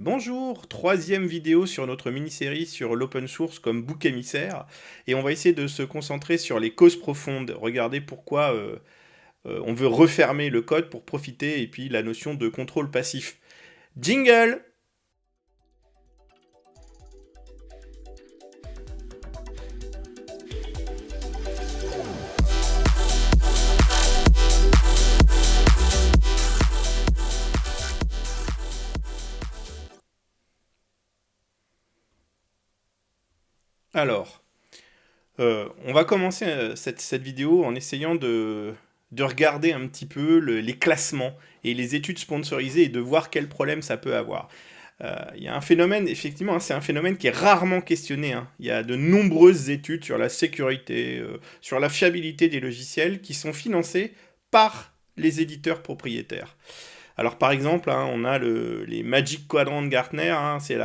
Bonjour, troisième vidéo sur notre mini-série sur l'open source comme bouc émissaire, et on va essayer de se concentrer sur les causes profondes, regarder pourquoi on veut refermer le code pour profiter, et puis la notion de contrôle passif. Jingle! Alors, on va commencer cette vidéo en essayant de regarder un petit peu les classements et les études sponsorisées et de voir quels problèmes ça peut avoir. Il y a un phénomène, effectivement, hein, c'est un phénomène qui est rarement questionné, hein. Il y a de nombreuses études sur la sécurité, sur la fiabilité des logiciels qui sont financées par les éditeurs propriétaires. Alors par exemple, hein, on a les Magic Quadrant de Gartner, hein, c'est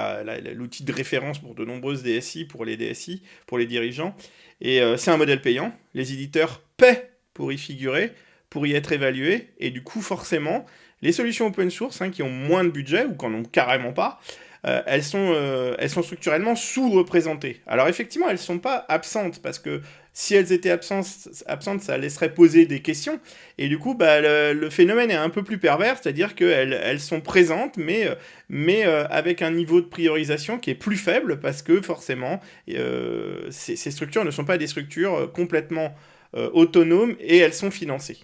l'outil de référence pour de nombreuses DSI, pour les DSI, pour les dirigeants, et c'est un modèle payant. Les éditeurs paient pour y figurer, pour y être évalués, et du coup forcément, les solutions open source, hein, qui ont moins de budget, ou qui n'en ont carrément pas, elles sont structurellement sous-représentées. Alors effectivement, elles ne sont pas absentes, parce que si elles étaient absentes, ça laisserait poser des questions, et du coup, bah, le phénomène est un peu plus pervers, c'est-à-dire qu'elles sont présentes, mais avec un niveau de priorisation qui est plus faible, parce que forcément, ces structures ne sont pas des structures complètement autonomes, et elles sont financées.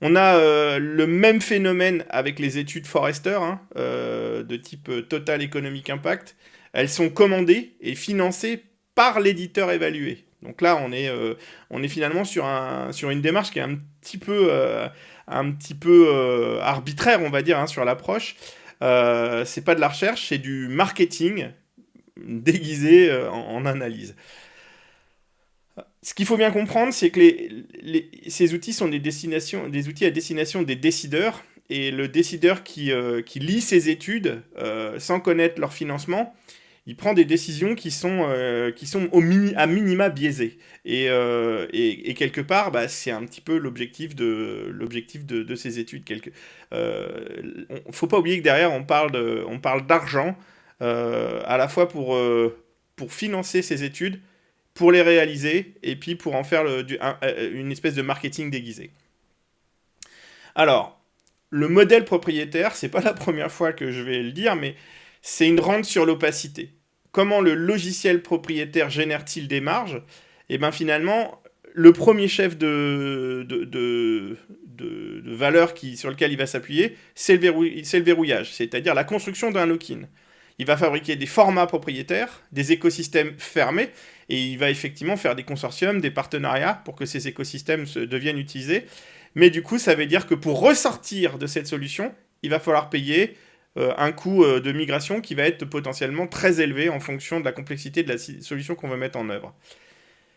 On a le même phénomène avec les études Forrester, hein, de type Total Economic Impact. Elles sont commandées et financées par l'éditeur évalué. Donc là, on est finalement sur une démarche qui est un petit peu arbitraire, on va dire, hein, sur l'approche. C'est pas de la recherche, c'est du marketing déguisé en analyse. Ce qu'il faut bien comprendre, c'est que ces outils sont des outils à destination des décideurs, et le décideur qui lit ces études sans connaître leur financement, il prend des décisions qui sont à minima biaisées. Et quelque part, bah, c'est un petit peu l'objectif de ces études. Faut pas oublier que derrière, on parle d'argent, à la fois pour financer ces études, pour les réaliser, et puis pour en faire une espèce de marketing déguisé. Alors, le modèle propriétaire, c'est pas la première fois que je vais le dire, mais c'est une rente sur l'opacité. Comment le logiciel propriétaire génère-t-il des marges? Et bien finalement, le premier chef de valeur sur lequel il va s'appuyer, c'est le verrouillage, c'est-à-dire la construction d'un lock-in. Il va fabriquer des formats propriétaires, des écosystèmes fermés, et il va effectivement faire des consortiums, des partenariats pour que ces écosystèmes deviennent utilisés. Mais du coup, ça veut dire que pour ressortir de cette solution, il va falloir payer un coût de migration qui va être potentiellement très élevé en fonction de la complexité de la solution qu'on veut mettre en œuvre.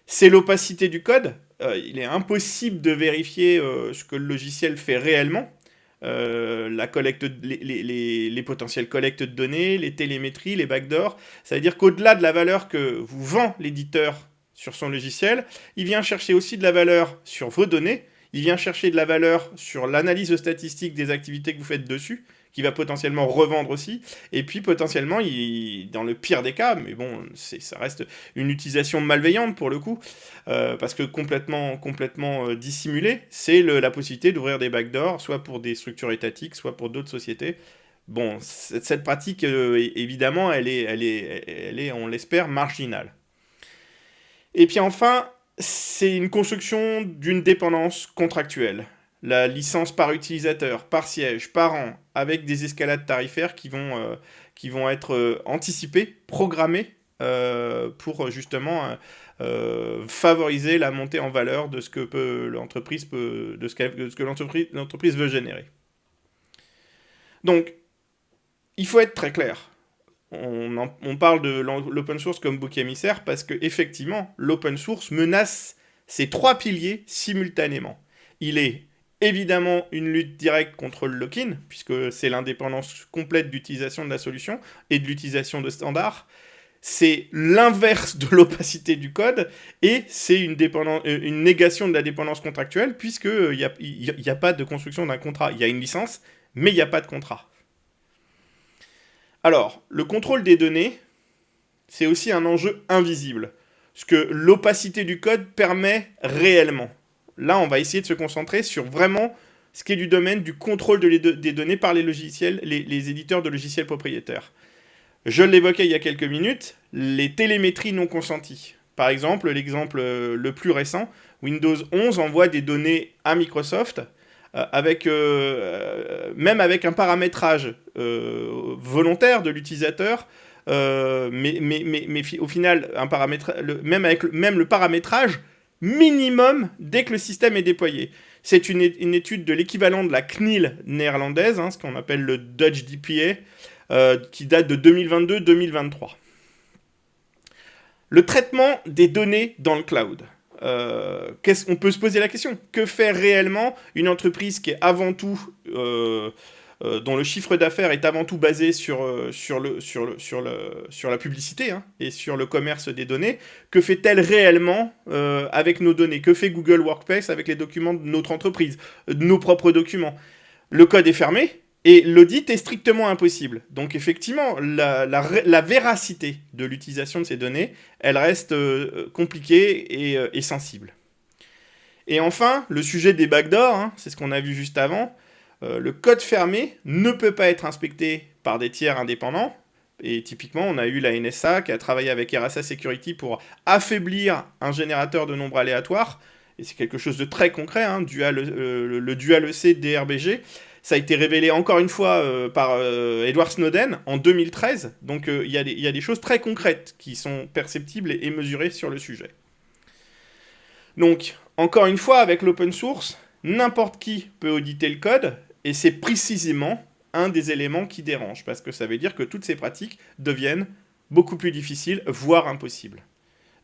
C'est l'opacité du code. Il est impossible de vérifier ce que le logiciel fait réellement. Les potentielles collectes de données, les télémétries, les backdoors. Ça veut dire qu'au-delà de la valeur que vous vend l'éditeur sur son logiciel, il vient chercher aussi de la valeur sur vos données, il vient chercher de la valeur sur l'analyse statistique des activités que vous faites dessus, qui va potentiellement revendre aussi, et puis potentiellement, dans le pire des cas, mais bon, ça reste une utilisation malveillante pour le coup, parce que complètement dissimulée, c'est la possibilité d'ouvrir des backdoors, soit pour des structures étatiques, soit pour d'autres sociétés. Bon, cette pratique, évidemment, elle est, on l'espère, marginale. Et puis enfin, c'est une construction d'une dépendance contractuelle. La licence par utilisateur, par siège, par an, avec des escalades tarifaires qui vont être anticipées, programmées, pour justement favoriser la montée en valeur de ce que l'entreprise veut générer. Donc, il faut être très clair. On parle de l'open source comme bouc émissaire parce que effectivement, l'open source menace ces trois piliers simultanément. Il est évidemment une lutte directe contre le lock-in, puisque c'est l'indépendance complète d'utilisation de la solution et de l'utilisation de standards. C'est l'inverse de l'opacité du code, et c'est une négation de la dépendance contractuelle, puisqu'il n'y a pas de construction d'un contrat. Il y a une licence, mais il n'y a pas de contrat. Alors, le contrôle des données, c'est aussi un enjeu invisible, ce que l'opacité du code permet réellement. Là, on va essayer de se concentrer sur vraiment ce qui est du domaine du contrôle des données par les logiciels, les éditeurs de logiciels propriétaires. Je l'évoquais il y a quelques minutes, les télémétries non consenties. Par exemple, l'exemple le plus récent, Windows 11 envoie des données à Microsoft même avec un paramétrage volontaire de l'utilisateur, mais au final, même le paramétrage minimum dès que le système est déployé. C'est une étude de l'équivalent de la CNIL néerlandaise, ce qu'on appelle le Dutch DPA, qui date de 2022-2023. Le traitement des données dans le cloud. On peut se poser la question, que fait réellement une entreprise qui est avant tout, dont le chiffre d'affaires est avant tout basé sur la publicité et sur le commerce des données? Que fait-elle réellement avec nos données? Que fait Google Workspace avec les documents de notre entreprise, de nos propres documents? Le code est fermé, et l'audit est strictement impossible. Donc effectivement, la véracité de l'utilisation de ces données, elle reste compliquée et sensible. Et enfin, le sujet des backdoors, c'est ce qu'on a vu juste avant. Le code fermé ne peut pas être inspecté par des tiers indépendants. Et typiquement, on a eu la NSA qui a travaillé avec RSA Security pour affaiblir un générateur de nombres aléatoires. Et c'est quelque chose de très concret, le dual EC DRBG. Ça a été révélé encore une fois par Edward Snowden en 2013. Donc il y a des choses très concrètes qui sont perceptibles et mesurées sur le sujet. Donc, encore une fois, avec l'open source, n'importe qui peut auditer le code, et c'est précisément un des éléments qui dérange, parce que ça veut dire que toutes ces pratiques deviennent beaucoup plus difficiles, voire impossibles.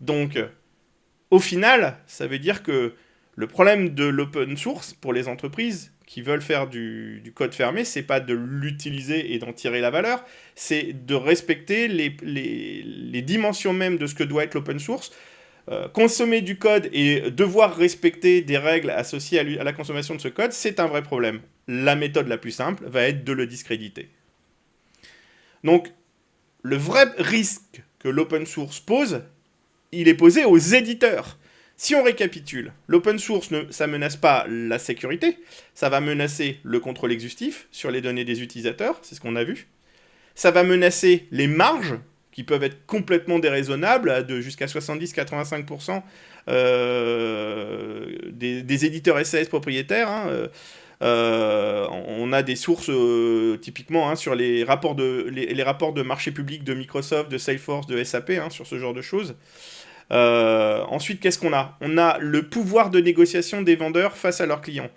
Donc, au final, ça veut dire que le problème de l'open source pour les entreprises qui veulent faire du code fermé, c'est pas de l'utiliser et d'en tirer la valeur, c'est de respecter les dimensions même de ce que doit être l'open source. Consommer du code et devoir respecter des règles associées à la consommation de ce code, c'est un vrai problème. La méthode la plus simple va être de le discréditer. Donc, le vrai risque que l'open source pose, il est posé aux éditeurs. Si on récapitule, l'open source, ça ne menace pas la sécurité, ça va menacer le contrôle exhaustif sur les données des utilisateurs, c'est ce qu'on a vu. Ça va menacer les marges, qui peuvent être complètement déraisonnables, de jusqu'à 70-85% des éditeurs SAS propriétaires. On a des sources typiquement sur les rapports de marché public de Microsoft, de Salesforce, de SAP, sur ce genre de choses. Ensuite, qu'est-ce qu'on a? On a le pouvoir de négociation des vendeurs face à leurs clients.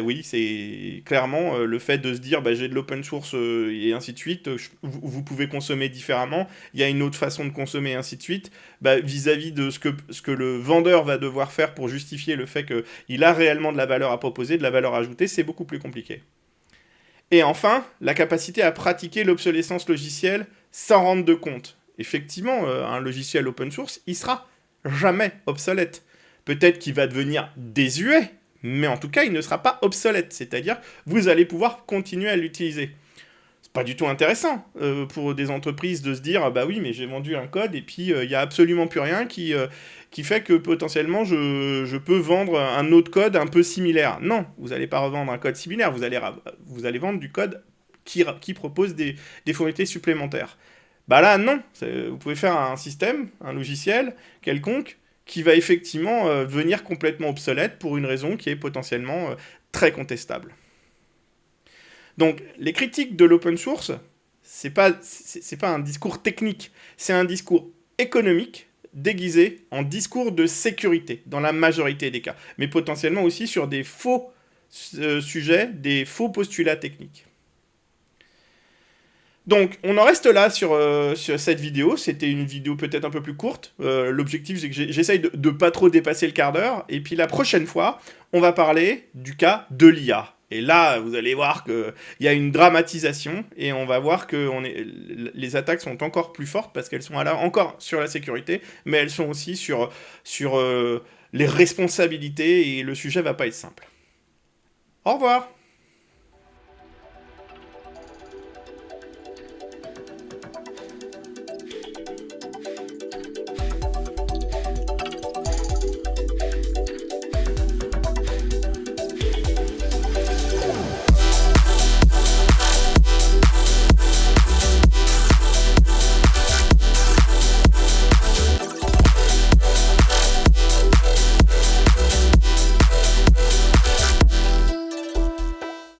Oui, c'est clairement le fait de se dire j'ai de l'open source et ainsi de suite, vous pouvez consommer différemment, il y a une autre façon de consommer et ainsi de suite, vis-à-vis de ce que le vendeur va devoir faire pour justifier le fait qu'il a réellement de la valeur à proposer, de la valeur ajoutée, c'est beaucoup plus compliqué. Et enfin, la capacité à pratiquer l'obsolescence logicielle sans rendre de compte. Effectivement, un logiciel open source, il sera jamais obsolète. Peut-être qu'il va devenir désuet, mais en tout cas, il ne sera pas obsolète. C'est-à-dire, vous allez pouvoir continuer à l'utiliser. C'est pas du tout intéressant pour des entreprises de se dire, oui, mais j'ai vendu un code et puis il n'y a absolument plus rien qui fait que potentiellement je peux vendre un autre code un peu similaire. Non, vous n'allez pas revendre un code similaire, vous allez vendre du code qui propose des fonctionnalités supplémentaires. Là, non. Vous pouvez faire un système, un logiciel quelconque, qui va effectivement devenir complètement obsolète pour une raison qui est potentiellement très contestable. Donc, les critiques de l'open source, c'est pas un discours technique, c'est un discours économique déguisé en discours de sécurité, dans la majorité des cas, mais potentiellement aussi sur des faux sujets, des faux postulats techniques. Donc, on en reste là sur cette vidéo. C'était une vidéo peut-être un peu plus courte. L'objectif, c'est que j'essaye de pas trop dépasser le quart d'heure. Et puis la prochaine fois, on va parler du cas de l'IA. Et là, vous allez voir qu'il y a une dramatisation. Et on va voir que les attaques sont encore plus fortes parce qu'elles sont encore sur la sécurité, mais elles sont aussi sur les responsabilités. Et le sujet va pas être simple. Au revoir.